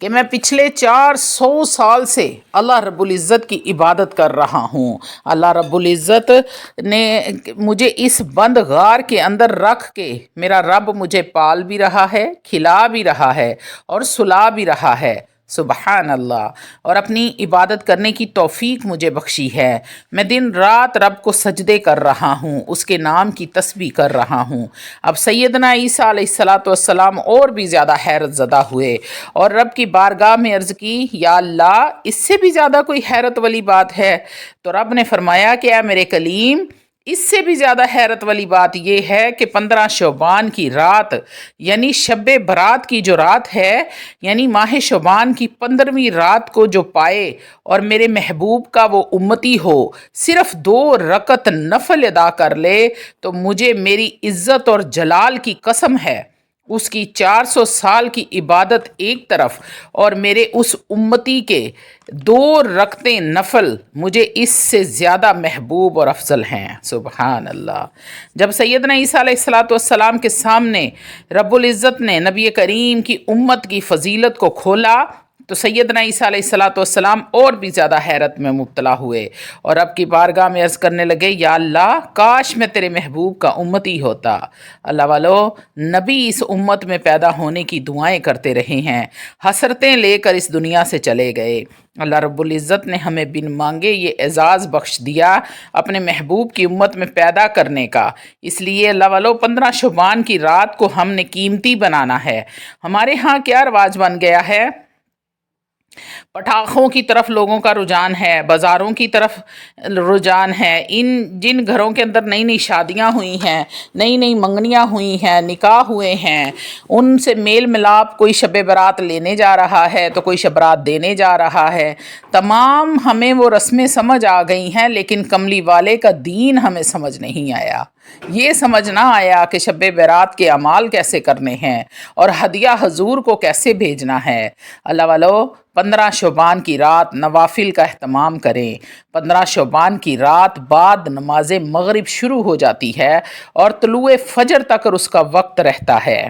کہ میں پچھلے 400 سال سے اللہ رب العزت کی عبادت کر رہا ہوں۔ اللہ رب العزت نے مجھے اس بند غار کے اندر رکھ کے میرا رب مجھے پال بھی رہا ہے، کھلا بھی رہا ہے اور سلا بھی رہا ہے، سبحان اللہ، اور اپنی عبادت کرنے کی توفیق مجھے بخشی ہے۔ میں دن رات رب کو سجدے کر رہا ہوں، اس کے نام کی تسبیح کر رہا ہوں۔ اب سیدنا عیسیٰ علیہ السلام اور بھی زیادہ حیرت زدہ ہوئے اور رب کی بارگاہ میں عرض کی، یا اللہ اس سے بھی زیادہ کوئی حیرت والی بات ہے؟ تو رب نے فرمایا کہ اے میرے کلیم، اس سے بھی زیادہ حیرت والی بات یہ ہے کہ 15 شعبان کی رات، یعنی شب برات کی جو رات ہے، یعنی ماہ شعبان کی 15ویں رات کو جو پائے اور میرے محبوب کا وہ امتی ہو، صرف 2 رکعت نفل ادا کر لے، تو مجھے میری عزت اور جلال کی قسم ہے، اس کی 400 سال کی عبادت ایک طرف اور میرے اس امتی کے 2 رکعتیں نفل مجھے اس سے زیادہ محبوب اور افضل ہیں، سبحان اللہ۔ جب سیدنا عیسیٰ علیہ السلام کے سامنے رب العزت نے نبی کریم کی امت کی فضیلت کو کھولا تو سیدنا عیسیٰ علیہ السلام اور بھی زیادہ حیرت میں مبتلا ہوئے اور رب کی بارگاہ میں عرض کرنے لگے، یا اللہ کاش میں تیرے محبوب کا امتی ہوتا۔ اللہ والو، نبی اس امت میں پیدا ہونے کی دعائیں کرتے رہے ہیں، حسرتیں لے کر اس دنیا سے چلے گئے۔ اللہ رب العزت نے ہمیں بن مانگے یہ اعزاز بخش دیا اپنے محبوب کی امت میں پیدا کرنے کا۔ اس لیے اللہ والو 15 شعبان کی رات کو ہم نے قیمتی بنانا ہے۔ ہمارے ہاں کیا رواج بن گیا ہے؟ پٹاخوں کی طرف لوگوں کا رجحان ہے، بازاروں کی طرف رجحان ہے۔ جن گھروں کے اندر نئی نئی شادیاں ہوئی ہیں، نئی نئی منگنیاں ہوئی ہیں، نکاح ہوئے ہیں، ان سے میل ملاپ، کوئی شب برات لینے جا رہا ہے تو کوئی شب برات دینے جا رہا ہے۔ تمام ہمیں وہ رسمیں سمجھ آ گئی ہیں، لیکن کملی والے کا دین ہمیں سمجھ نہیں آیا۔ یہ سمجھ نہ آیا کہ شب برات کے اعمال کیسے کرنے ہیں اور ہدیہ حضور کو کیسے بھیجنا ہے۔ اللہ والو، 15 شعبان کی رات نوافل کا اہتمام کریں۔ 15 شعبان کی رات بعد نماز مغرب شروع ہو جاتی ہے اور طلوع فجر تک اس کا وقت رہتا ہے۔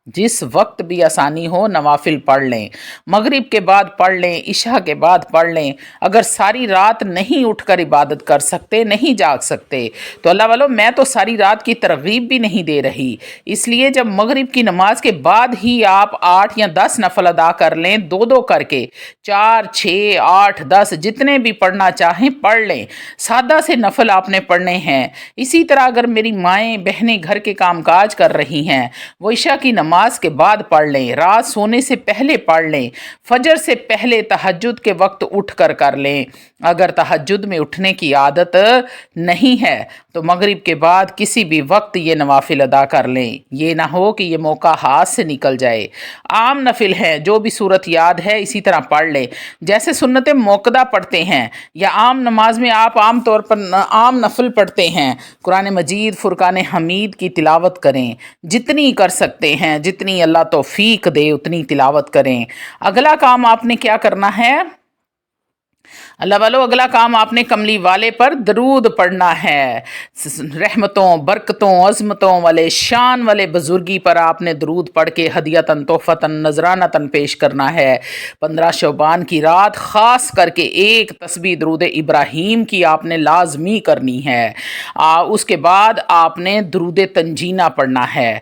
جس وقت بھی آسانی ہو نوافل پڑھ لیں، مغرب کے بعد پڑھ لیں، عشاء کے بعد پڑھ لیں۔ اگر ساری رات نہیں اٹھ کر عبادت کر سکتے، نہیں جاگ سکتے، تو اللہ والو میں تو ساری رات کی ترغیب بھی نہیں دے رہی، اس لیے جب مغرب کی نماز کے بعد ہی آپ 8 یا 10 نفل ادا کر لیں، 2 کر کے، 4 6 8 10 جتنے بھی پڑھنا چاہیں پڑھ لیں۔ سادہ سے نفل آپ نے پڑھنے ہیں۔ اسی طرح اگر میری مائیں بہنیں گھر کے کام کاج کر رہی ہیں، وہ عشاء کی نماز کے بعد پڑھ لیں، رات سونے سے پہلے پڑھ لیں، فجر سے پہلے تہجد کے وقت اٹھ کر لیں۔ اگر تہجد میں اٹھنے کی عادت نہیں ہے تو مغرب کے بعد کسی بھی وقت یہ نوافل ادا کر لیں، یہ نہ ہو کہ یہ موقع ہاتھ سے نکل جائے۔ عام نفل ہیں، جو بھی صورت یاد ہے اسی طرح پڑھ لیں، جیسے سنت موقدہ پڑھتے ہیں یا عام نماز میں آپ عام طور پر عام نفل پڑھتے ہیں۔ قرآن مجید، فرقان حمید کی تلاوت کریں، جتنی کر سکتے ہیں، جتنی اللہ توفیق دے اتنی تلاوت کریں۔ اگلا کام آپ نے کیا کرنا ہے؟ اللہ والو، اگلا کام آپ نے کملی والے پر درود پڑھنا ہے۔ رحمتوں، برکتوں، عظمتوں والے، شان والے بزرگی پر آپ نے درود پڑھ کے ہدیتاً، تحفتاً، نذرانتاً پیش کرنا ہے۔ 15 شعبان کی رات خاص کر کے ایک تسبیح درود ابراہیم کی آپ نے لازمی کرنی ہے۔ اس کے بعد آپ نے درود تنجینہ پڑھنا ہے۔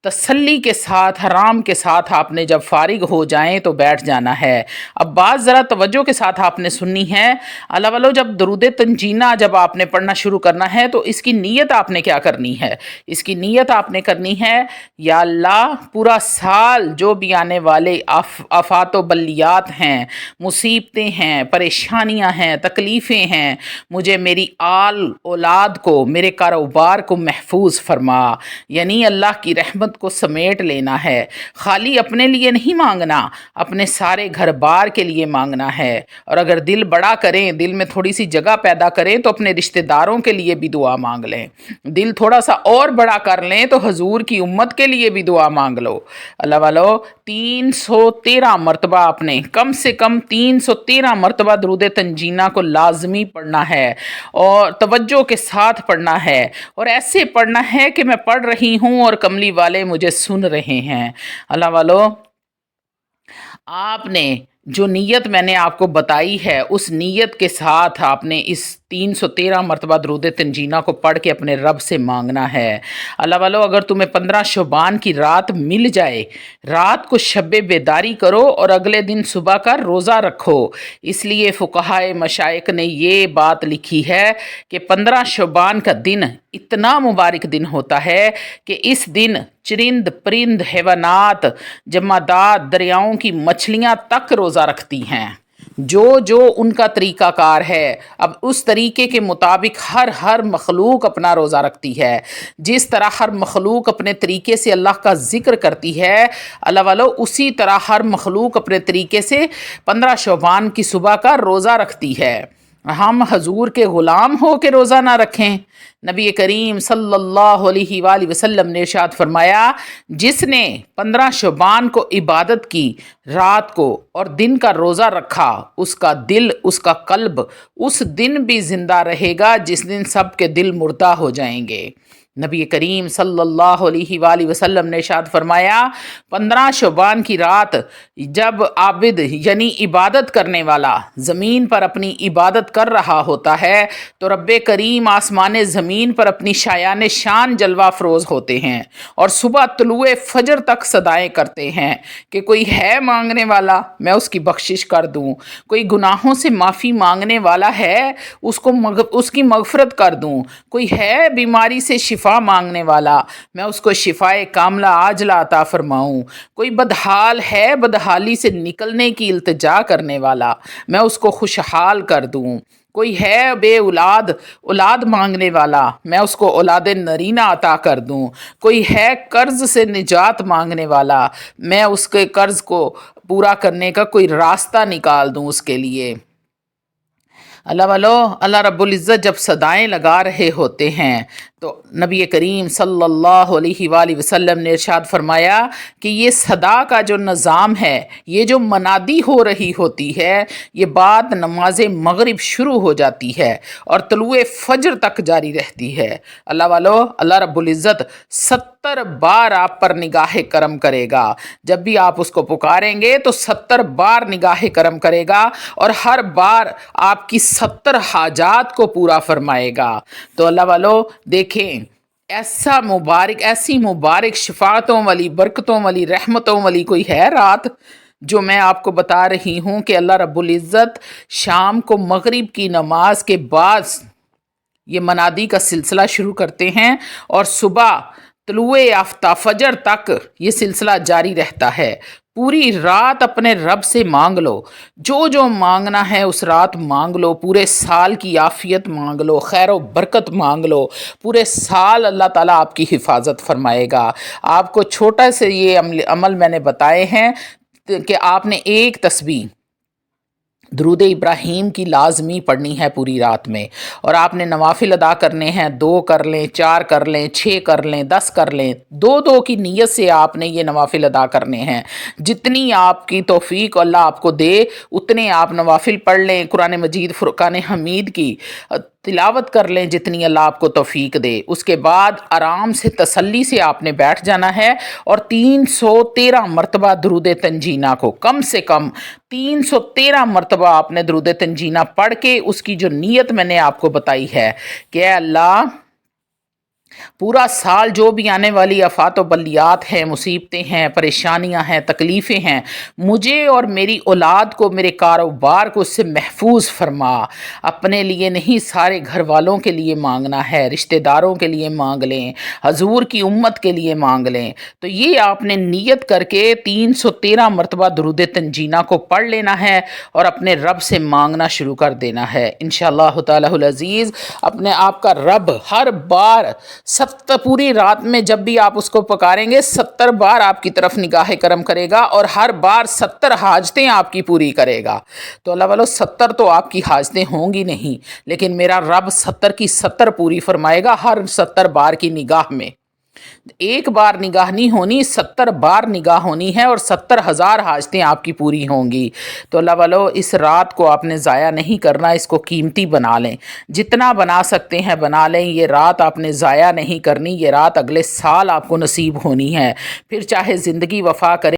تسلی کے ساتھ، حرام کے ساتھ آپ نے جب فارغ ہو جائیں تو بیٹھ جانا ہے۔ اب بات ذرا توجہ کے ساتھ آپ نے سننی ہے۔ اللہ والو، جب درود تنجینہ جب آپ نے پڑھنا شروع کرنا ہے تو اس کی نیت آپ نے کیا کرنی ہے؟ اس کی نیت آپ نے کرنی ہے، یا اللہ پورا سال جو بھی آنے والے آفات و بلیات ہیں، مصیبتیں ہیں، پریشانیاں ہیں، تکلیفیں ہیں، مجھے میری آل اولاد کو، میرے کاروبار کو محفوظ فرما۔ یعنی اللہ کی رحمت کو سمیٹ لینا ہے، خالی اپنے لیے نہیں مانگنا، اپنے سارے گھر بار کے لیے مانگنا ہے۔ اور اگر دل بڑا کریں، دل میں تھوڑی سی جگہ پیدا کریں تو اپنے رشتہ داروں کے لیے بھی دعا مانگ لیں۔ دل تھوڑا سا اور بڑا کر لیں تو حضور کی امت کے لیے بھی دعا مانگ لو۔ اللہ والو، 313 مرتبہ آپ نے، کم سے کم 313 مرتبہ درود تنجینہ کو لازمی پڑھنا ہے اور توجہ کے ساتھ پڑھنا ہے، اور ایسے پڑھنا ہے کہ میں پڑھ رہی ہوں اور کملی والے مجھے سن رہے ہیں۔ اللہ والو، آپ نے جو نیت میں نے آپ کو بتائی ہے اس نیت کے ساتھ آپ نے اس 313 مرتبہ درود تنجینہ کو پڑھ کے اپنے رب سے مانگنا ہے۔ اللہ والو، اگر تمہیں 15 شعبان کی رات مل جائے، رات کو شب بیداری کرو اور اگلے دن صبح کا روزہ رکھو۔ اس لیے فقہائے مشائخ نے یہ بات لکھی ہے کہ 15 شعبان کا دن اتنا مبارک دن ہوتا ہے کہ اس دن چرند پرند حیوانات، جمادات، دریاؤں کی مچھلیاں تک روزہ رکھتی ہیں، جو ان کا طریقہ کار ہے۔ اب اس طریقے کے مطابق ہر مخلوق اپنا روزہ رکھتی ہے۔ جس طرح ہر مخلوق اپنے طریقے سے اللہ کا ذکر کرتی ہے، اللہ والو، اسی طرح ہر مخلوق اپنے طریقے سے 15 شعبان کی صبح کا روزہ رکھتی ہے۔ ہم حضور کے غلام ہو کے روزہ نہ رکھیں؟ نبی کریم صلی اللہ علیہ وآلہ وسلم نے ارشاد فرمایا، جس نے 15 شعبان کو عبادت کی، رات کو اور دن کا روزہ رکھا، اس کا دل، اس کا قلب اس دن بھی زندہ رہے گا جس دن سب کے دل مردہ ہو جائیں گے۔ نبی کریم صلی اللہ علیہ وآلہ وسلم نے ارشاد فرمایا، 15 شعبان کی رات جب عابد یعنی عبادت کرنے والا زمین پر اپنی عبادت کر رہا ہوتا ہے تو رب کریم آسمان زمین پر اپنی شایان شان جلوہ افروز ہوتے ہیں اور صبح طلوع فجر تک صدائیں کرتے ہیں کہ کوئی ہے مانگنے والا، میں اس کی بخشش کر دوں، کوئی گناہوں سے معافی مانگنے والا ہے، اس کی مغفرت کر دوں، کوئی ہے بیماری سے شفا مانگنے والا، میں اس کو شفائے کاملہ عاجلہ عطا فرماؤں، کوئی بدحال ہے، بدحالی سے نکلنے کی التجا کرنے والا، میں اس کو خوشحال کر دوں، کوئی ہے بے اولاد مانگنے والا، میں اس کو اولاد نرینہ عطا کر دوں، کوئی ہے قرض سے نجات مانگنے والا، میں اس کے قرض کو پورا کرنے کا کوئی راستہ نکال دوں اس کے لیے۔ اللہ والو، اللہ رب العزت جب صدائیں لگا رہے ہوتے ہیں تو نبی کریم صلی اللہ علیہ وآلہ وسلم نے ارشاد فرمایا کہ یہ صدا کا جو نظام ہے، یہ جو منادی ہو رہی ہوتی ہے، یہ بعد نماز مغرب شروع ہو جاتی ہے اور طلوع فجر تک جاری رہتی ہے۔ اللہ والو، اللہ رب العزت 70 بار آپ پر نگاہ کرم کرے گا۔ جب بھی آپ اس کو پکاریں گے تو 70 بار نگاہ کرم کرے گا اور ہر بار آپ کی 70 حاجات کو پورا فرمائے گا۔ تو اللہ والو دیکھیں، ایسی مبارک شفاعتوں والی، برکتوں والی، رحمتوں والی کوئی ہے رات جو میں آپ کو بتا رہی ہوں کہ اللہ رب العزت شام کو مغرب کی نماز کے بعد یہ منادی کا سلسلہ شروع کرتے ہیں اور صبح طلوع آفتاب فجر تک یہ سلسلہ جاری رہتا ہے۔ پوری رات اپنے رب سے مانگ لو، جو مانگنا ہے اس رات مانگ لو، پورے سال کی عافیت مانگ لو، خیر و برکت مانگ لو، پورے سال اللہ تعالیٰ آپ کی حفاظت فرمائے گا۔ آپ کو چھوٹا سے یہ عمل میں نے بتائے ہیں کہ آپ نے ایک تسبیح درود ابراہیم کی لازمی پڑھنی ہے پوری رات میں، اور آپ نے نوافل ادا کرنے ہیں، 2 کر لیں، 4 کر لیں، 6 کر لیں، 10 کر لیں، 2 کی نیت سے آپ نے یہ نوافل ادا کرنے ہیں۔ جتنی آپ کی توفیق اللہ آپ کو دے اتنے آپ نوافل پڑھ لیں، قرآن مجید فرقان حمید کی تلاوت کر لیں جتنی اللہ آپ کو توفیق دے۔ اس کے بعد آرام سے تسلی سے آپ نے بیٹھ جانا ہے اور 313 مرتبہ درود تنجینہ کو کم سے کم 313 مرتبہ آپ نے درود تنجینہ پڑھ کے اس کی جو نیت میں نے آپ کو بتائی ہے کہ اے اللہ، پورا سال جو بھی آنے والی آفات و بلیات ہیں، مصیبتیں ہیں، پریشانیاں ہیں، تکلیفیں ہیں، مجھے اور میری اولاد کو، میرے کاروبار کو اس سے محفوظ فرما۔ اپنے لیے نہیں، سارے گھر والوں کے لیے مانگنا ہے، رشتہ داروں کے لیے مانگ لیں، حضور کی امت کے لیے مانگ لیں۔ تو یہ آپ نے نیت کر کے 313 مرتبہ درود تنجینہ کو پڑھ لینا ہے اور اپنے رب سے مانگنا شروع کر دینا ہے۔ انشاءاللہ تعالی العزیز اپنے آپ کا رب ہر بار پوری رات میں جب بھی آپ اس کو پکاریں گے 70 بار آپ کی طرف نگاہ کرم کرے گا اور ہر بار 70 حاجتیں آپ کی پوری کرے گا۔ تو اللہ والو، 70 تو آپ کی حاجتیں ہوں گی نہیں، لیکن میرا رب 70 کی 70 پوری فرمائے گا ہر 70 بار کی نگاہ میں۔ ایک بار نگاہ نہیں ہونی، 70 بار نگاہ ہونی ہے اور 70,000 حاجتیں آپ کی پوری ہوں گی۔ تو اللہ والو، اس رات کو آپ نے ضائع نہیں کرنا، اس کو قیمتی بنا لیں، جتنا بنا سکتے ہیں بنا لیں۔ یہ رات آپ نے ضائع نہیں کرنی، یہ رات اگلے سال آپ کو نصیب ہونی ہے، پھر چاہے زندگی وفا کرے۔